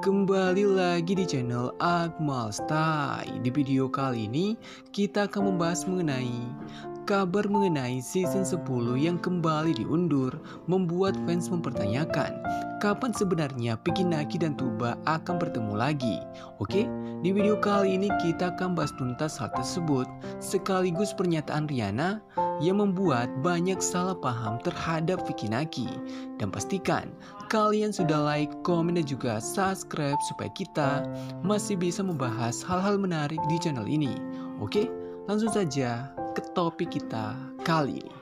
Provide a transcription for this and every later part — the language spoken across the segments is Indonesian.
Kembali lagi di channel Akmal Style. Di video kali ini kita akan membahas mengenai kabar mengenai season 10 yang kembali diundur, membuat fans mempertanyakan kapan sebenarnya Picky Naki dan Tuba akan bertemu lagi. Oke, di video kali ini kita akan bahas tuntas hal tersebut sekaligus pernyataan Rihanna yang membuat banyak salah paham terhadap Picky Naki. Dan pastikan kalian sudah like, komen, dan juga subscribe supaya kita masih bisa membahas hal-hal menarik di channel ini. Oke, langsung saja ke topik kita kali ini.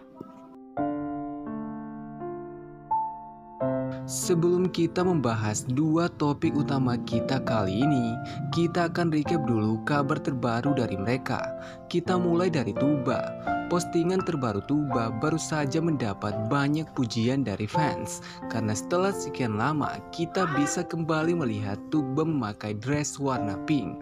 Sebelum kita membahas dua topik utama kita kali ini, kita akan recap dulu kabar terbaru dari mereka. Kita mulai dari Tuba. Postingan terbaru Tuba baru saja mendapat banyak pujian dari fans karena setelah sekian lama kita bisa kembali melihat Tuba memakai dress warna pink.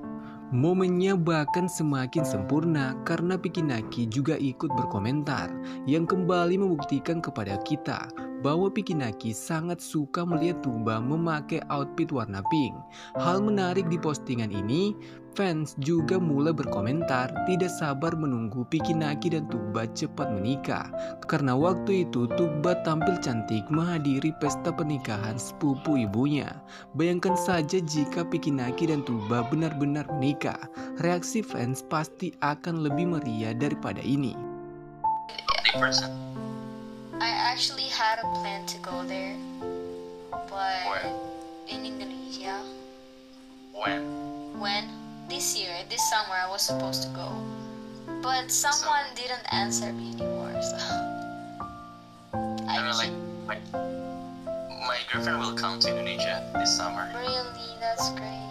Momennya bahkan semakin sempurna karena Picky Naki juga ikut berkomentar yang kembali membuktikan kepada kita bahwa Picky Naki sangat suka melihat Tuba memakai outfit warna pink. Hal menarik di postingan ini, fans juga mulai berkomentar tidak sabar menunggu Picky Naki dan Tuba cepat menikah. Karena waktu itu Tuba tampil cantik menghadiri pesta pernikahan sepupu ibunya. Bayangkan saja jika Picky Naki dan Tuba benar-benar menikah, reaksi fans pasti akan lebih meriah daripada ini. I actually had a plan to go there, but Where? in Indonesia. When? When? This year, this summer, I was supposed to go, but someone didn't answer me anymore. So I mean, like, my girlfriend will come to Indonesia this summer. really, that's great.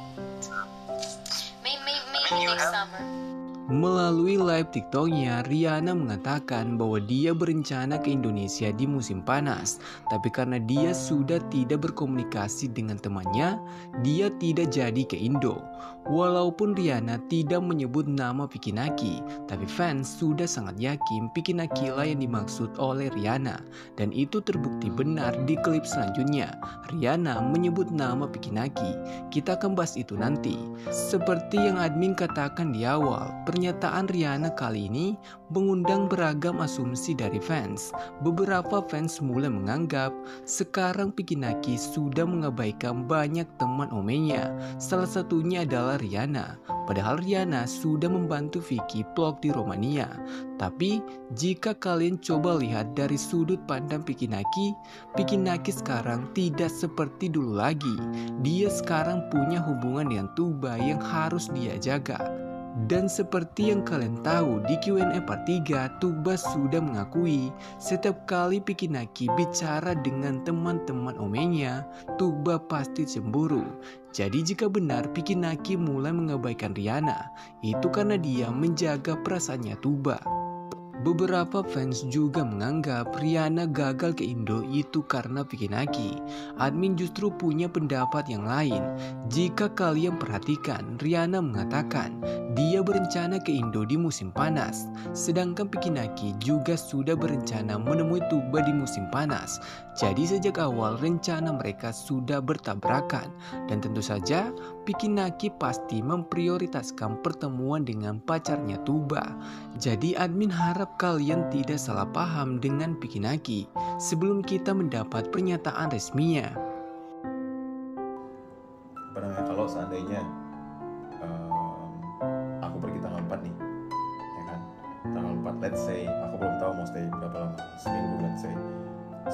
Maybe you next have- summer. Melalui live TikToknya, Rihanna mengatakan bahwa dia berencana ke Indonesia di musim panas. Tapi karena dia sudah tidak berkomunikasi dengan temannya, dia tidak jadi ke Indo. Walaupun Rihanna tidak menyebut nama Picky Naki, tapi fans sudah sangat yakin Picky Naki lah yang dimaksud oleh Rihanna. Dan itu terbukti benar di klip selanjutnya. Rihanna menyebut nama Picky Naki. Kita akan bahas itu nanti. Seperti yang admin katakan di awal, pernyataan Rihanna kali ini mengundang beragam asumsi dari fans. Beberapa fans mulai menganggap sekarang Picky Naki sudah mengabaikan banyak teman omenya. Salah satunya adalah Rihanna. Padahal Rihanna sudah membantu Vicky vlog di Romania. Tapi jika kalian coba lihat dari sudut pandang Picky Naki sekarang tidak seperti dulu lagi. Dia sekarang punya hubungan dengan Tuba yang harus dia jaga. Dan seperti yang kalian tahu di Q&A part 3, Tuba sudah mengakui setiap kali Picky Naki bicara dengan teman-teman omenya, Tuba pasti cemburu. Jadi jika benar Picky Naki mulai mengabaikan Rihanna, itu karena dia menjaga perasaannya Tuba. Beberapa fans juga menganggap Rihanna gagal ke Indo itu karena Picky Naki. Admin justru punya pendapat yang lain. Jika kalian perhatikan, Rihanna mengatakan dia berencana ke Indo di musim panas. Sedangkan Picky Naki juga sudah berencana menemui Tuba di musim panas. Jadi sejak awal rencana mereka sudah bertabrakan. Dan tentu saja Picky Naki pasti memprioritaskan pertemuan dengan pacarnya Tuba. Jadi admin harap kalian tidak salah paham dengan Picky Naki sebelum kita mendapat pernyataan resminya. Kalau seandainya aku pergi tanggal 4 nih, ya kan, tanggal 4, let's say, aku belum tahu mau stay berapa lama, seminggu, let's say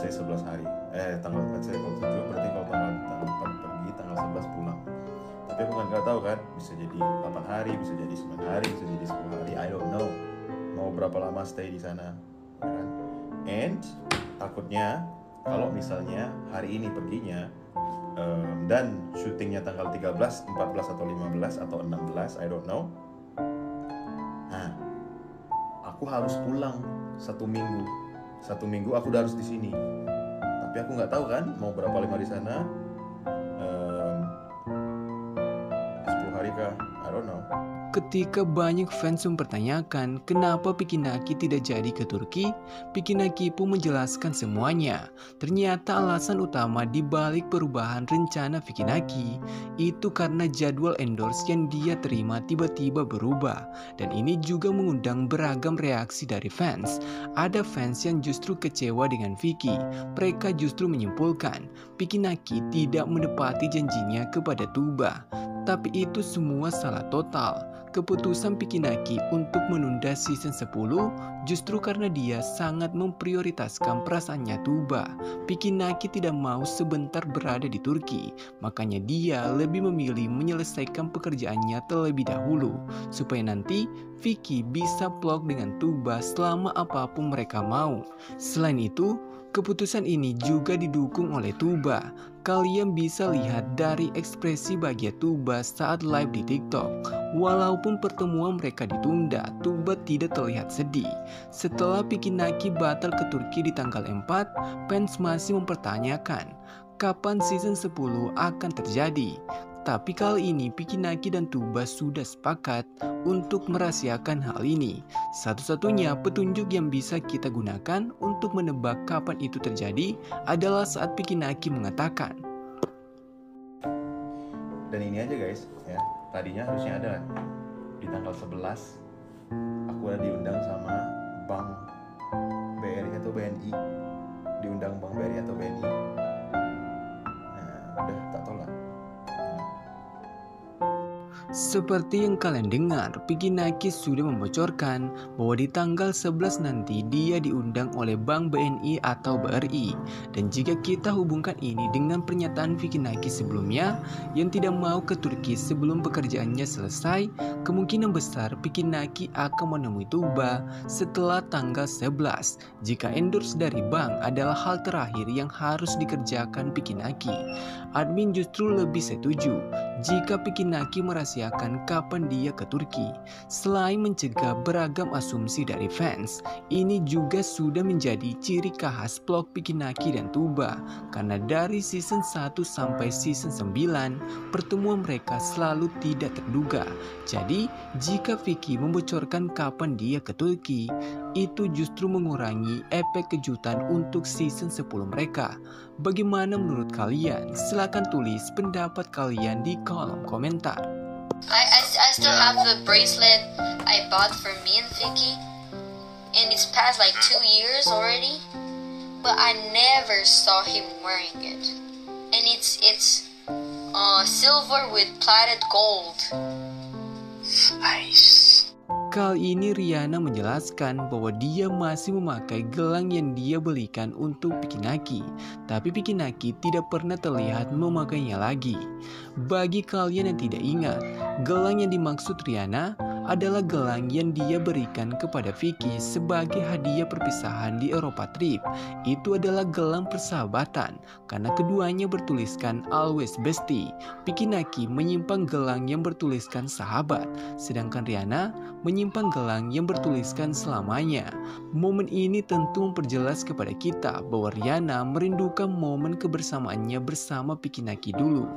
11 hari, let's say kalau 7, berarti kalau tanggal 4 pergi, tanggal 11 pulang. Tapi aku kan nggak tahu kan, bisa jadi 8 hari, bisa jadi 9 hari, bisa jadi 10 hari, I don't know mau berapa lama stay di sana, ya kan? And takutnya kalau misalnya hari ini perginya dan syutingnya tanggal 13, 14 atau 15 atau 16, I don't know. Nah, aku harus pulang 1 minggu. 1 minggu aku udah harus di sini. Tapi aku nggak tahu kan mau berapa lama di sana. 10 hari kah? I don't know. Ketika banyak fans mempertanyakan kenapa Vicky Naki tidak jadi ke Turki, Vicky Naki pun menjelaskan semuanya. Ternyata alasan utama di balik perubahan rencana Vicky Naki itu karena jadwal endorse yang dia terima tiba-tiba berubah. Dan ini juga mengundang beragam reaksi dari fans. Ada fans yang justru kecewa dengan Vicky. Mereka justru menyimpulkan Vicky Naki tidak menepati janjinya kepada Tuba. Tapi itu semua salah total. Keputusan Vicky Naki untuk menunda season 10 justru karena dia sangat memprioritaskan perasaannya Tuba. Vicky Naki tidak mau sebentar berada di Turki, makanya dia lebih memilih menyelesaikan pekerjaannya terlebih dahulu, supaya nanti Vicky bisa vlog dengan Tuba selama apapun mereka mau. Selain itu, keputusan ini juga didukung oleh Tuba. Kalian bisa lihat dari ekspresi bahagia Tuba saat live di TikTok. Walaupun pertemuan mereka ditunda, Tuba tidak terlihat sedih. Setelah Vicky Naki batal ke Turki di tanggal 4, fans masih mempertanyakan kapan season 10 akan terjadi. Tapi kali ini Vicky Naki dan Tuba sudah sepakat untuk merahasiakan hal ini. Satu-satunya petunjuk yang bisa kita gunakan untuk menebak kapan itu terjadi adalah saat Vicky Naki mengatakan, Dan ini aja guys, ya. Tadinya harusnya ada di tanggal 11 aku ada diundang sama Bank BRI atau BNI. Diundang Bank BRI atau BNI. Nah, udah tak tolak. Seperti yang kalian dengar, Vicky Naki sudah membocorkan bahwa di tanggal 11 nanti dia diundang oleh Bank BNI atau BRI. Dan jika kita hubungkan ini dengan pernyataan Vicky Naki sebelumnya yang tidak mau ke Turki sebelum pekerjaannya selesai, kemungkinan besar Vicky Naki akan menemui Tuba setelah tanggal 11 jika endorse dari bank adalah hal terakhir yang harus dikerjakan Vicky Naki. Admin justru lebih setuju jika Vicky Naki merahasiakan kapan dia ke Turki. Selain mencegah beragam asumsi dari fans, ini juga sudah menjadi ciri khas vlog Vicky Naki dan Tuba. Karena dari season 1 sampai season 9, pertemuan mereka selalu tidak terduga. Jadi, jika Vicky membocorkan kapan dia ke Turki, itu justru mengurangi efek kejutan untuk season 10 mereka. Bagaimana menurut kalian? Silahkan tulis pendapat kalian di kolom komentar. I still have the bracelet I bought for me and Vicky, and it's past like 2 years already, but I never saw him wearing it. And it's silver with plated gold. Nice. Kali ini Rihanna menjelaskan bahwa dia masih memakai gelang yang dia belikan untuk Vicky Naki, tapi Vicky Naki tidak pernah terlihat memakainya lagi. Bagi kalian yang tidak ingat, gelang yang dimaksud Rihanna adalah gelang yang dia berikan kepada Vicky sebagai hadiah perpisahan di Eropa trip. Itu adalah gelang persahabatan karena keduanya bertuliskan always bestie. Vicky Naki menyimpan gelang yang bertuliskan sahabat, sedangkan Rihanna menyimpan gelang yang bertuliskan selamanya. Momen ini tentu memperjelas kepada kita bahwa Rihanna merindukan momen kebersamaannya bersama Vicky Naki dulu.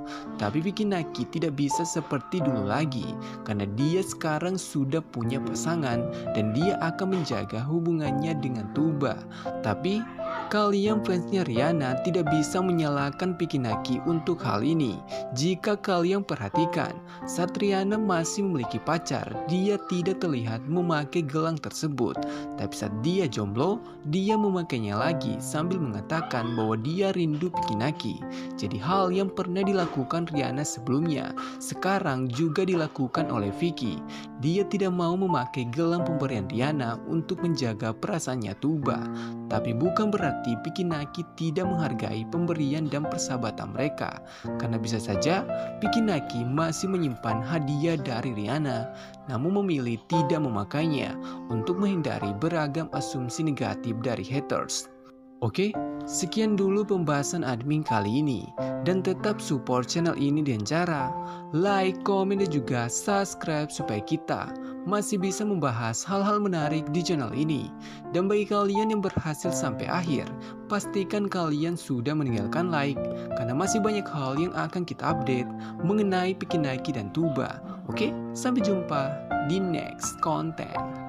Tapi Vicky Naki tidak bisa seperti dulu lagi karena dia sekarang sudah punya pasangan dan dia akan menjaga hubungannya dengan Tuba. Tapi kalian fansnya Rihanna tidak bisa menyalahkan Vicky Naki untuk hal ini. Jika kalian perhatikan, saat Rihanna masih memiliki pacar, dia tidak terlihat memakai gelang tersebut. Tapi saat dia jomblo, dia memakainya lagi sambil mengatakan bahwa dia rindu Vicky Naki. Jadi hal yang pernah dilakukan Rihanna sebelumnya, sekarang juga dilakukan oleh Vicky. Dia tidak mau memakai gelang pemberian Rihanna untuk menjaga perasaannya Tuba. Tapi bukan berarti Vicky Naki tidak menghargai pemberian dan persahabatan mereka. Karena bisa saja Vicky Naki masih menyimpan hadiah dari Rihanna, namun memilih tidak memakainya untuk menghindari beragam asumsi negatif dari haters. Oke, sekian dulu pembahasan admin kali ini. Dan tetap support channel ini dengan cara like, komen, dan juga subscribe supaya kita masih bisa membahas hal-hal menarik di channel ini. Dan bagi kalian yang berhasil sampai akhir, pastikan kalian sudah meninggalkan like, karena masih banyak hal yang akan kita update mengenai Vicky Naki dan Tuba. Oke, sampai jumpa di next konten.